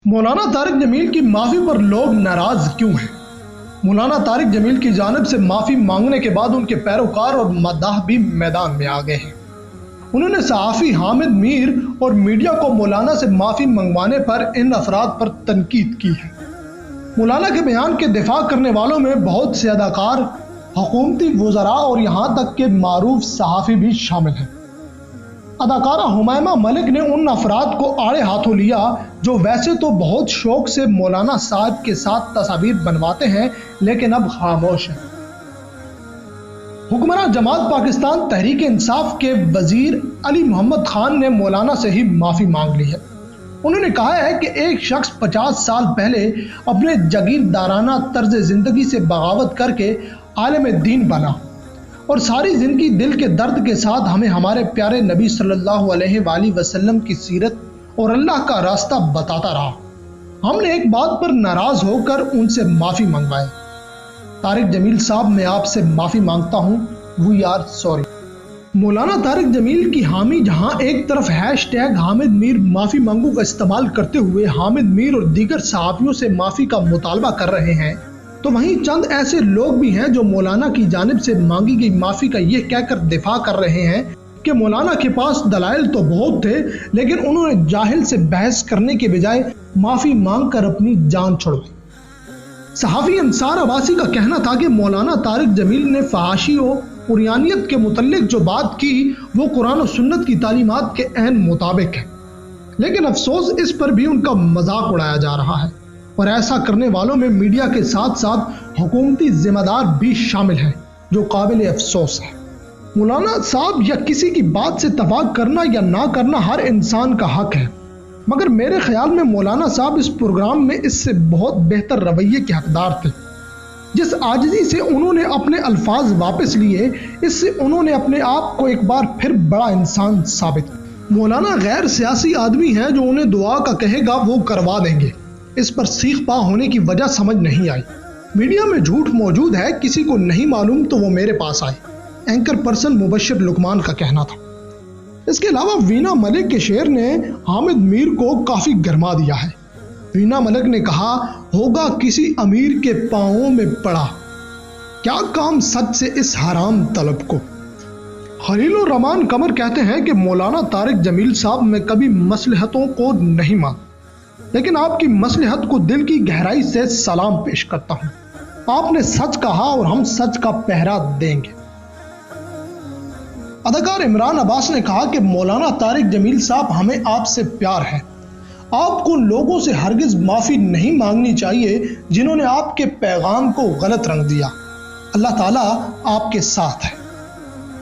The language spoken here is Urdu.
مولانا طارق جمیل کی معافی پر لوگ ناراض کیوں ہیں؟ مولانا طارق جمیل کی جانب سے معافی مانگنے کے بعد ان کے پیروکار اور مداح بھی میدان میں آ گئے ہیں۔ انہوں نے صحافی حامد میر اور میڈیا کو مولانا سے معافی منگوانے پر ان افراد پر تنقید کی ہے۔ مولانا کے بیان کے دفاع کرنے والوں میں بہت سے اداکار، حکومتی وزراء اور یہاں تک کہ معروف صحافی بھی شامل ہیں۔ اداکارہ حمیمہ ملک نے ان افراد کو آڑے ہاتھوں لیا جو ویسے تو بہت شوق سے مولانا صاحب کے ساتھ تصاویر بنواتے ہیں لیکن اب خاموش ہیں۔ حکمراں جماعت پاکستان تحریک انصاف کے وزیر علی محمد خان نے مولانا سے ہی معافی مانگ لی ہے۔ انہوں نے کہا ہے کہ ایک شخص 50 سال پہلے اپنے جاگیردارانہ طرز زندگی سے بغاوت کر کے عالم دین بنا اور ساری زندگی دل کے درد کے ساتھ ہمیں ہمارے پیارے نبی صلی اللہ علیہ وآلہ وسلم کی سیرت اور اللہ کا راستہ بتاتا رہا۔ ہم نے ایک بات پر ناراض ہو کر ان سے معافی منگوائی۔ طارق جمیل صاحب، میں آپ سے معافی مانگتا ہوں، وی آر سوری۔ مولانا طارق جمیل کی حامی جہاں ایک طرف #حامد میر معافی مانگو کا استعمال کرتے ہوئے حامد میر اور دیگر صحافیوں سے معافی کا مطالبہ کر رہے ہیں، تو وہیں چند ایسے لوگ بھی ہیں جو مولانا کی جانب سے مانگی گئی معافی کا یہ کہہ کر دفاع کر رہے ہیں کہ مولانا کے پاس دلائل تو بہت تھے لیکن انہوں نے جاہل سے بحث کرنے کے بجائے معافی مانگ کر اپنی جان چھڑوائی۔ صحافی انصار عباسی کا کہنا تھا کہ مولانا طارق جمیل نے فحاشی و عریانیت کے متعلق جو بات کی وہ قرآن و سنت کی تعلیمات کے عین مطابق ہے، لیکن افسوس اس پر بھی ان کا مذاق اڑایا جا رہا ہے اور ایسا کرنے والوں میں میڈیا کے ساتھ ساتھ حکومتی ذمہ دار بھی شامل ہیں، جو قابل افسوس ہے۔ مولانا صاحب یا کسی کی بات سے اتفاق کرنا یا نہ کرنا ہر انسان کا حق ہے، مگر میرے خیال میں مولانا صاحب اس پروگرام میں اس سے بہت بہتر رویے کے حقدار تھے۔ جس عاجزی سے انہوں نے اپنے الفاظ واپس لیے، اس سے انہوں نے اپنے آپ کو ایک بار پھر بڑا انسان ثابت کیا۔ مولانا غیر سیاسی آدمی ہیں، جو انہیں دعا کا کہے گا وہ کروا دیں گے۔ اس پر سیخ پا ہونے کی وجہ سمجھ نہیں آئی۔ میڈیا میں جھوٹ موجود ہے، کسی کو نہیں معلوم تو وہ میرے پاس آئے، اینکر پرسن مبشر لقمان کا کہنا تھا۔ اس کے علاوہ وینا ملک کے شعر نے حامد میر کو کافی گرما دیا ہے۔ وینا ملک نے کہا، ہوگا کسی امیر کے پاؤں میں پڑا، کیا کام سچ سے اس حرام طلب کو۔ خلیل الرحمان قمر کہتے ہیں کہ مولانا طارق جمیل صاحب میں کبھی مصلحتوں کو نہیں مانتا، لیکن آپ کی مصلحت کو دل کی گہرائی سے سلام پیش کرتا ہوں۔ آپ نے سچ کہا اور ہم سچ کا پہرا دیں گے۔ اداکار عمران عباس نے کہا کہ مولانا طارق جمیل صاحب، ہمیں آپ سے پیار ہے۔ آپ کو لوگوں سے ہرگز معافی نہیں مانگنی چاہیے جنہوں نے آپ کے پیغام کو غلط رنگ دیا۔ اللہ تعالیٰ آپ کے ساتھ ہے۔